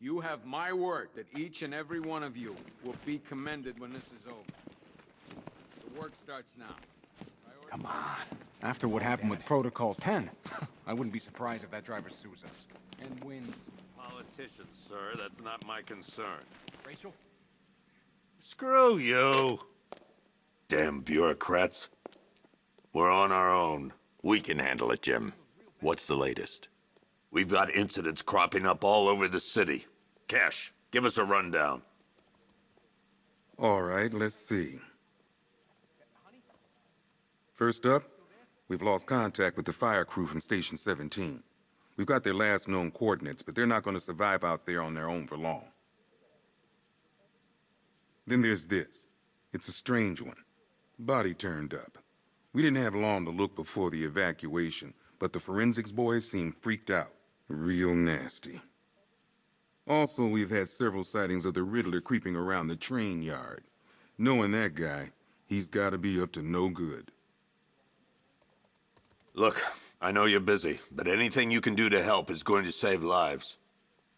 You have my word that each and every one of you will be commended when this is over. The work starts now. Come on. After what happened with Protocol 10, I wouldn't be surprised if that driver sues us. And wins. Politicians, sir. That's not my concern. Rachel? Screw you. Damn bureaucrats. We're on our own. We can handle it, Jim. What's the latest? We've got incidents cropping up all over the city. Cash, give us a rundown. All right, let's see. First up, we've lost contact with the fire crew from Station 17. We've got their last known coordinates, but they're not going to survive out there on their own for long. Then there's this. It's a strange one. Body turned up. We didn't have long to look before the evacuation, but the forensics boys seemed freaked out. Real nasty. Also, we've had several sightings of the Riddler creeping around the train yard. Knowing that guy, he's got to be up to no good. Look, I know you're busy, but anything you can do to help is going to save lives.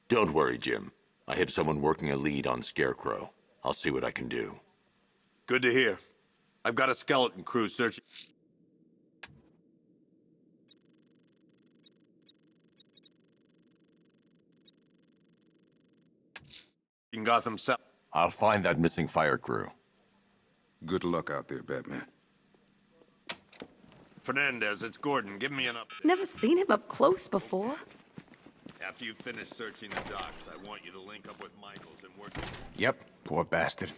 Don't worry, Jim. I have someone working a lead on Scarecrow. I'll see what I can do. Good to hear. I've got a skeleton crew searching. In Gotham South. I'll find that missing fire crew. Good luck out there, Batman. Fernandez, it's Gordon. Give me an update. Never seen him up close before. After you finish searching the docks, I want you to link up with Michaels and work. Yep, poor bastard.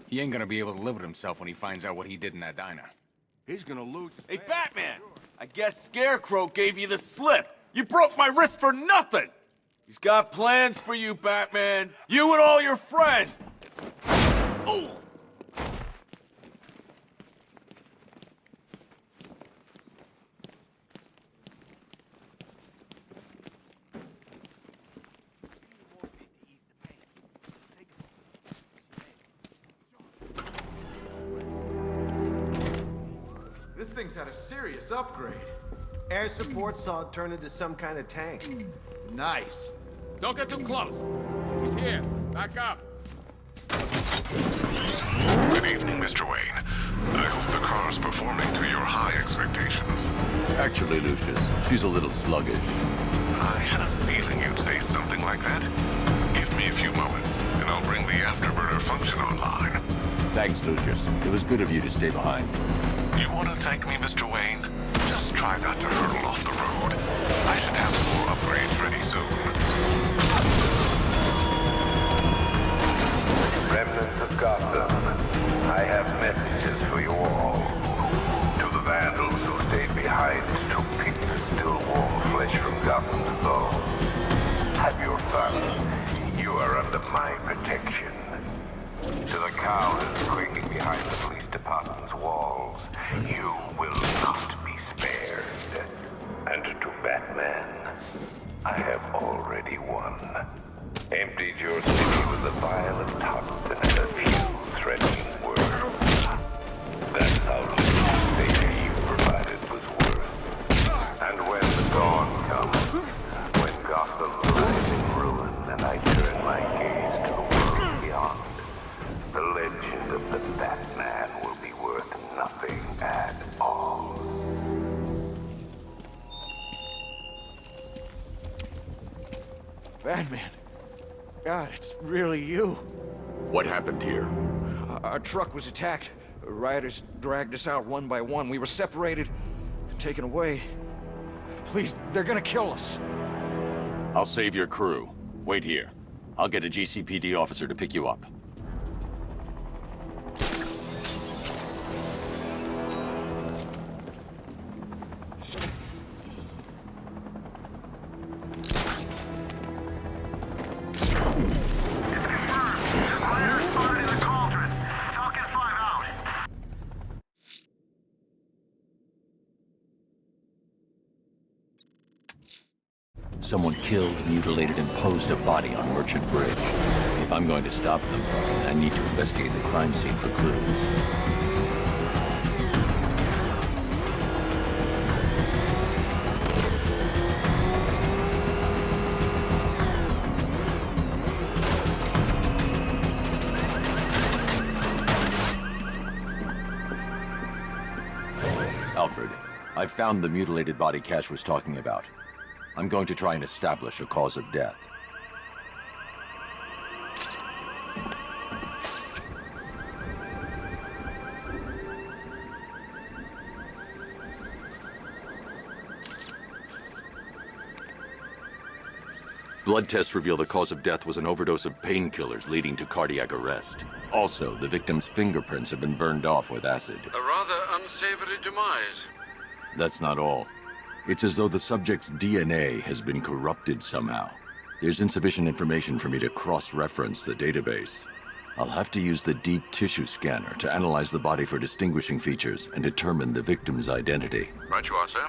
He ain't gonna be able to live with himself when he finds out what he did in that diner. He's gonna lose. Hey, Batman! I guess Scarecrow gave you the slip. You broke my wrist for nothing! He's got plans for you, Batman. You and all your friends! Oh! This thing's had a serious upgrade. Air support saw it turn into some kind of tank. Nice. Don't get too close. He's here. Back up. Good evening, Mr. Wayne. I hope the car's performing to your high expectations. Actually, Lucius, she's a little sluggish. I had a feeling you'd say something like that. Give me a few moments, and I'll bring the afterburner function online. Thanks, Lucius. It was good of you to stay behind. You want to thank me, Mr. Wayne? Just try not to hurtle off the road. I should have some more upgrades ready soon. Remnants of Gotham, I have messages for you all. To the vandals who stayed behind to pick the still warm flesh from Gotham's bone. Have your fun. You are under my protection. To the cowards quaking behind the police department's walls, you will not be spared. And to Batman, I have already won. Emptied your city with a violent taunts and had a few threatening words. That's how little favor you provided was worth. And when the dawn comes, when Gotham lies in ruin and I turn my gaze to the world beyond, the legend of the Batman will be worth nothing at all. Batman. God, it's really you. What happened here? Our truck was attacked. Rioters dragged us out one by one. We were separated and taken away. Please, they're gonna kill us. I'll save your crew. Wait here. I'll get a GCPD officer to pick you up. Someone killed, mutilated, and posed a body on Merchant Bridge. If I'm going to stop them, I need to investigate the crime scene for clues. I've found the mutilated body Cash was talking about. I'm going to try and establish a cause of death. Blood tests reveal the cause of death was an overdose of painkillers leading to cardiac arrest. Also, the victim's fingerprints have been burned off with acid. A rather unsavory demise. That's not all. It's as though the subject's DNA has been corrupted somehow. There's insufficient information for me to cross-reference the database. I'll have to use the deep tissue scanner to analyze the body for distinguishing features and determine the victim's identity. Right you are, sir.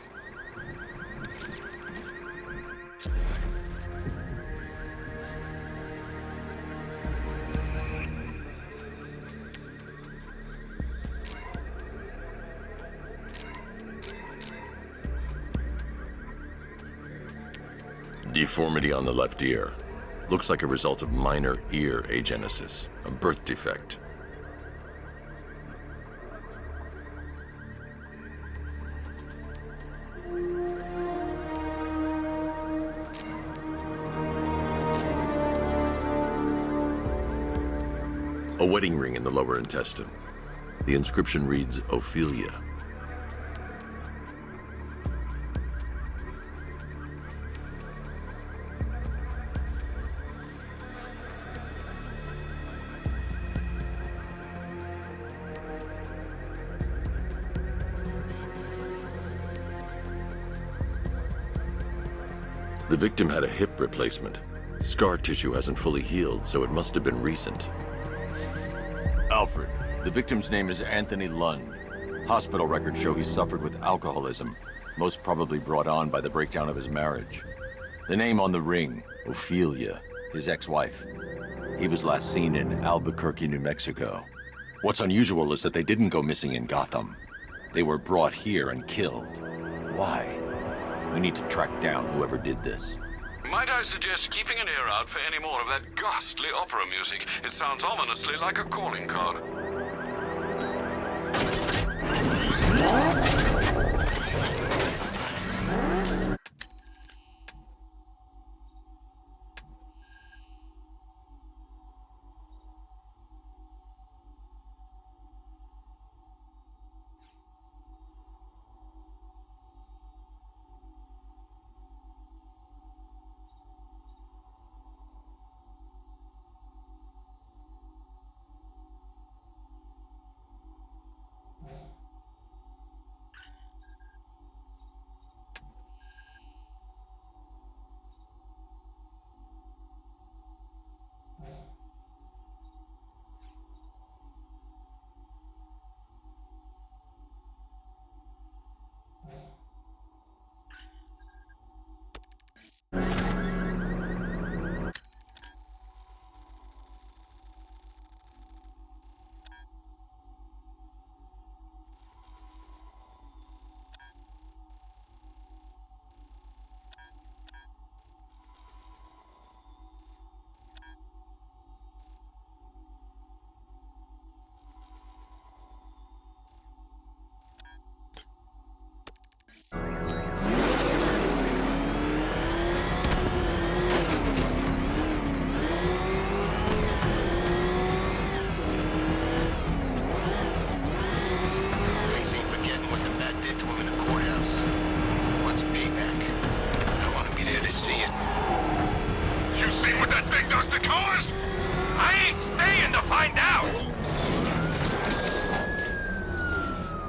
Deformity on the left ear. Looks like a result of minor ear agenesis, a birth defect. A wedding ring in the lower intestine. The inscription reads, Ophelia. The victim had a hip replacement. Scar tissue hasn't fully healed, so it must have been recent. Alfred, the victim's name is Anthony Lund. Hospital records show he suffered with alcoholism, most probably brought on by the breakdown of his marriage. The name on the ring, Ophelia, his ex-wife. He was last seen in Albuquerque, New Mexico. What's unusual is that they didn't go missing in Gotham. They were brought here and killed. Why? We need to track down whoever did this. Might I suggest keeping an ear out for any more of that ghastly opera music? It sounds ominously like a calling card.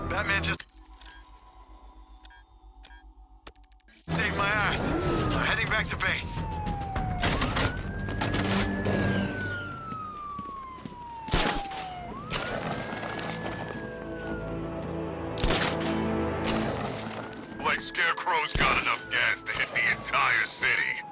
Batman just saved my ass. I'm heading back to base. Like Scarecrow's got enough gas to hit the entire city.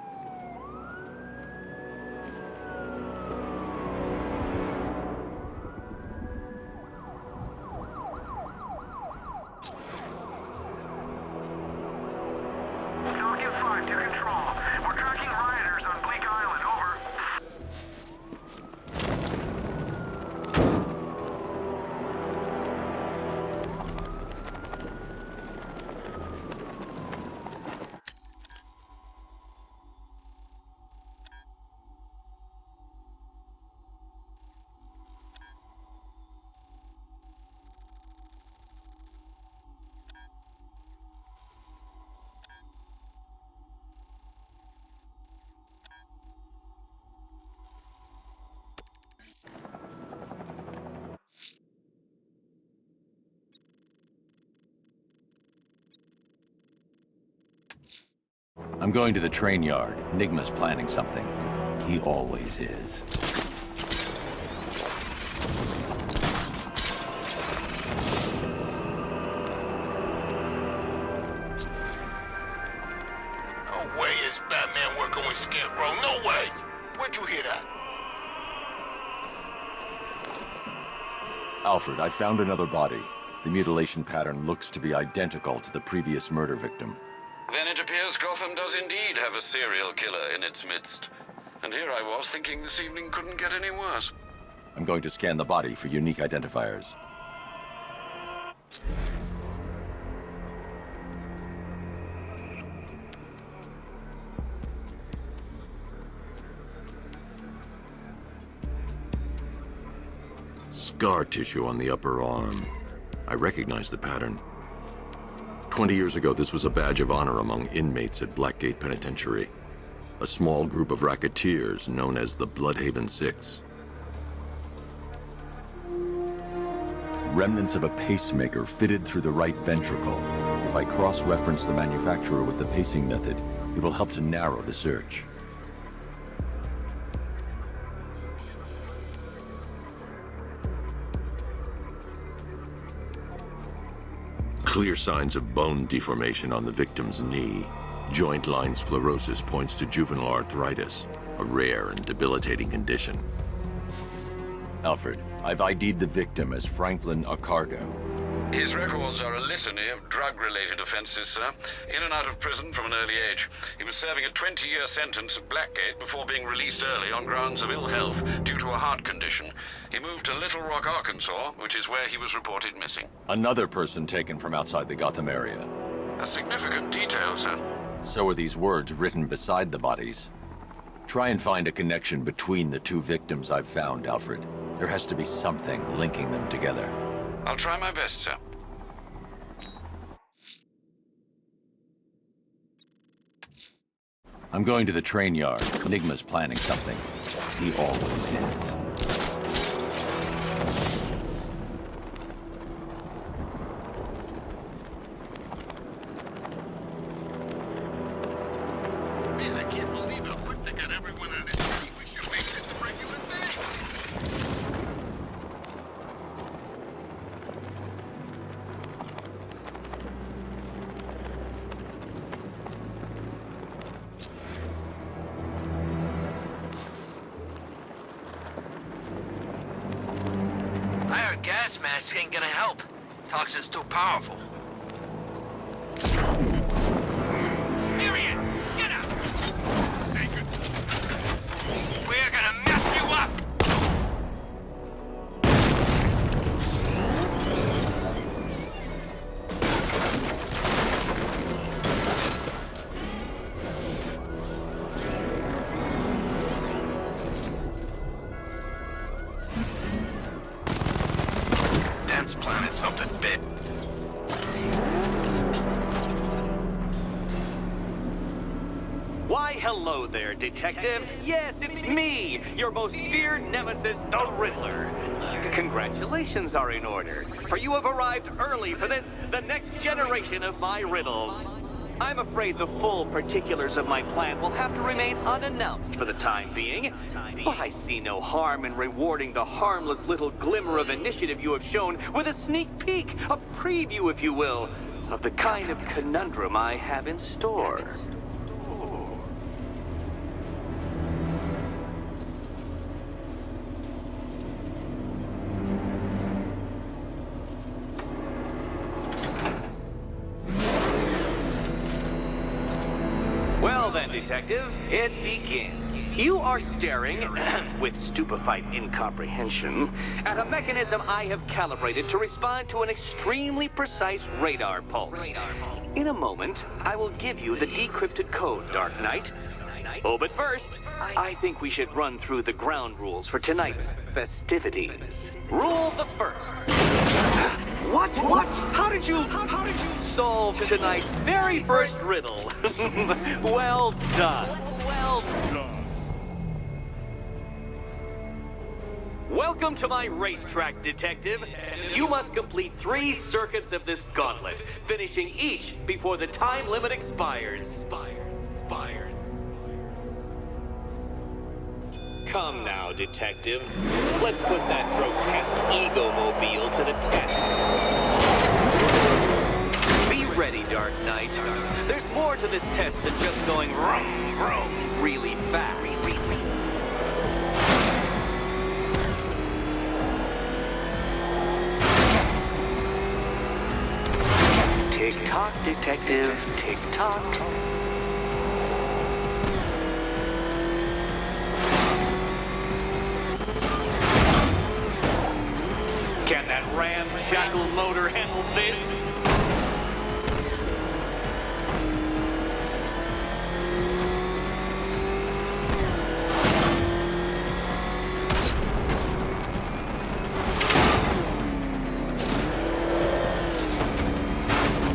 I'm going to the train yard. Nigma's planning something. He always is. No way is Batman working with Scarecrow. No way! Where'd you hear that? Alfred, I found another body. The mutilation pattern looks to be identical to the previous murder victim. Then it appears Gotham does indeed have a serial killer in its midst. And here I was thinking this evening couldn't get any worse. I'm going to scan the body for unique identifiers. Scar tissue on the upper arm. I recognize the pattern. 20 years ago, this was a badge of honor among inmates at Blackgate Penitentiary. A small group of racketeers known as the Bloodhaven Six. Remnants of a pacemaker fitted through the right ventricle. If I cross-reference the manufacturer with the pacing method, it will help to narrow the search. Clear signs of bone deformation on the victim's knee. Joint line sclerosis points to juvenile arthritis, a rare and debilitating condition. Alfred, I've ID'd the victim as Franklin Accardo. His records are a litany of drug-related offenses, sir. In and out of prison from an early age. He was serving a 20-year sentence at Blackgate before being released early on grounds of ill health due to a heart condition. He moved to Little Rock, Arkansas, which is where he was reported missing. Another person taken from outside the Gotham area. A significant detail, sir. So are these words written beside the bodies. Try and find a connection between the two victims I've found, Alfred. There has to be something linking them together. I'll try my best, sir. I'm going to the train yard. Nigma's planning something. He always is. Man, I can't believe how quick they got everyone on his feet. We should make this a regular thing. I heard gas masks ain't gonna help. Toxin's too powerful. Here he is! Get up! Sacred. We're gonna mess you up! Dense planet, something big. Why, hello there, Detective. Yes, it's me, your most feared nemesis, the Riddler. Congratulations are in order, for you have arrived early for this, the next generation of my riddles. I'm afraid the full particulars of my plan will have to remain unannounced for the time being, but I see no harm in rewarding the harmless little glimmer of initiative you have shown with a sneak peek, a preview, if you will, of the kind of conundrum I have in store. Well then, Detective, it begins. You are staring, with stupefied incomprehension, at a mechanism I have calibrated to respond to an extremely precise radar pulse. In a moment, I will give you the decrypted code, Dark Knight. Oh, but first, I think we should run through the ground rules for tonight's festivities. Rule the first. What? How did you solve tonight's very first riddle? Well done. Welcome to my racetrack, Detective. You must complete 3 circuits of this gauntlet, finishing each before the time limit expires. Come now, detective. Let's put that grotesque ego-mobile to the test. Be ready, Dark Knight. There's more to this test than just going vroom, vroom really fast. Tick-tock, detective. Tick-tock. Can that ramshackle motor handle this?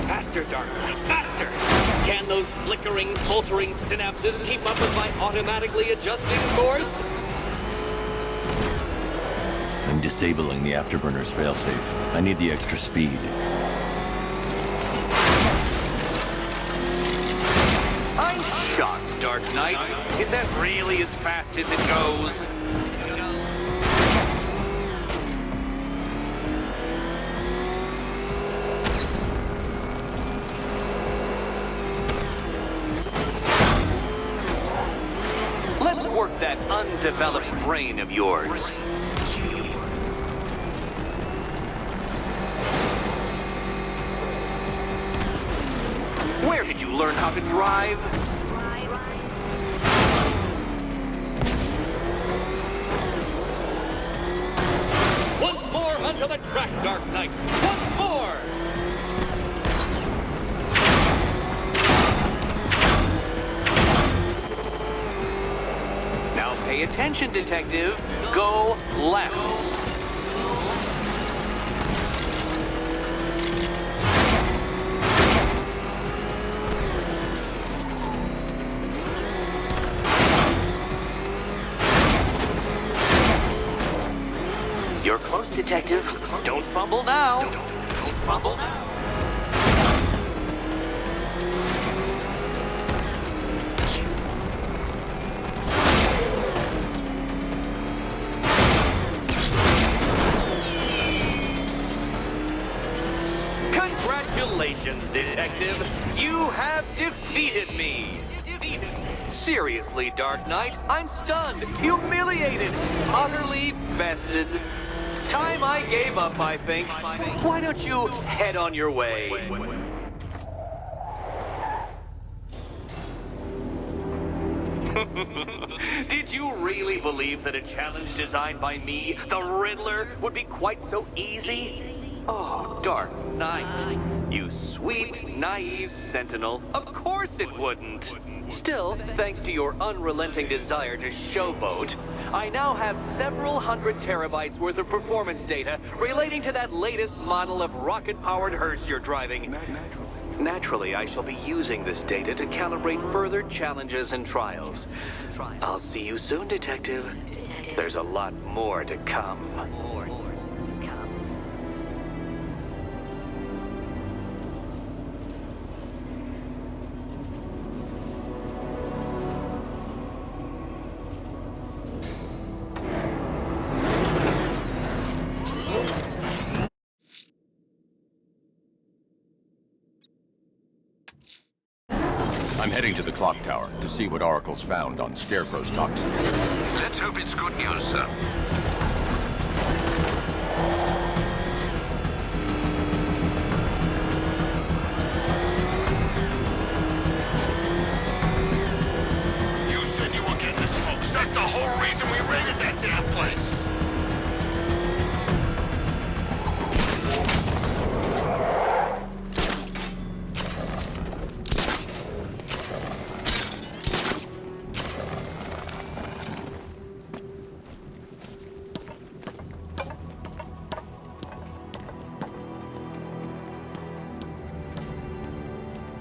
Faster, Dark Knight, faster! Can those flickering, faltering synapses keep up with my automatically adjusting course? I'm disabling the afterburner's failsafe. I need the extra speed. I'm shocked, Dark Knight. Is that really as fast as it goes? Let's work that undeveloped brain of yours. Where did you learn how to drive? Once more onto the track, Dark Knight. Once more! Now pay attention, detective. Go left. You're close, detective. Don't fumble now. Don't fumble now. Congratulations, detective. You have defeated me. Seriously, Dark Knight, I'm stunned, humiliated, utterly bested. Time I gave up, I think. Why don't you head on your way? Did you really believe that a challenge designed by me, the Riddler, would be quite so easy? Oh, Dark Knight, you sweet, naive sentinel. Of course it wouldn't. Still, thanks to your unrelenting desire to showboat, I now have several hundred terabytes worth of performance data relating to that latest model of rocket-powered hearse you're driving. Naturally, I shall be using this data to calibrate further challenges and trials. I'll see you soon, detective. There's a lot more to come. I'm heading to the clock tower to see what Oracle's found on Scarecrow's toxin. Let's hope it's good news, sir. You said you were getting the smokes. That's the whole reason we raided that damn place.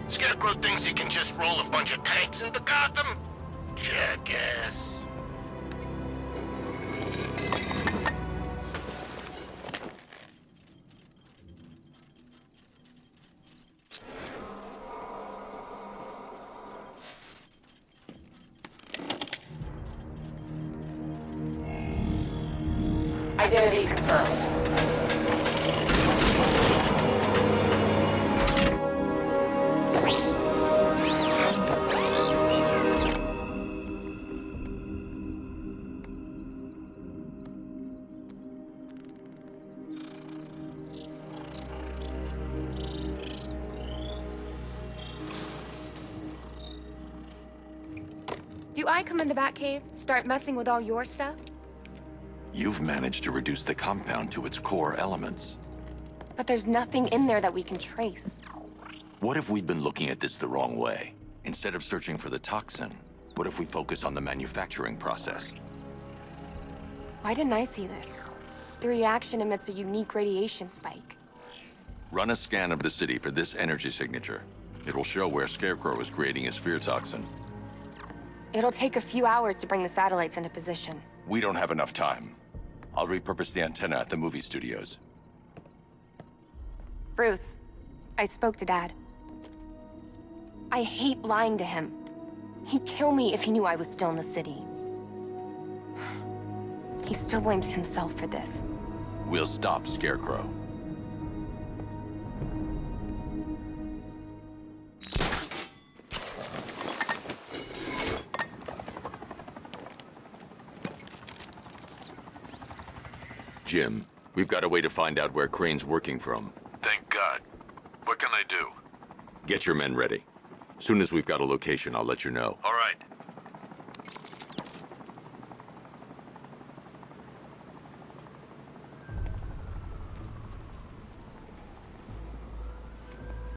Scarecrow thinks he can just roll a bunch of tanks into Gotham? Jackass. Identity confirmed. Do I come in the Batcave, start messing with all your stuff? You've managed to reduce the compound to its core elements. But there's nothing in there that we can trace. What if we'd been looking at this the wrong way? Instead of searching for the toxin, what if we focus on the manufacturing process? Why didn't I see this? The reaction emits a unique radiation spike. Run a scan of the city for this energy signature. It will show where Scarecrow is creating his fear toxin. It'll take a few hours to bring the satellites into position. We don't have enough time. I'll repurpose the antenna at the movie studios. Bruce, I spoke to Dad. I hate lying to him. He'd kill me if he knew I was still in the city. He still blames himself for this. We'll stop Scarecrow. Jim, we've got a way to find out where Crane's working from. Thank God. What can I do? Get your men ready. Soon as we've got a location, I'll let you know. All right.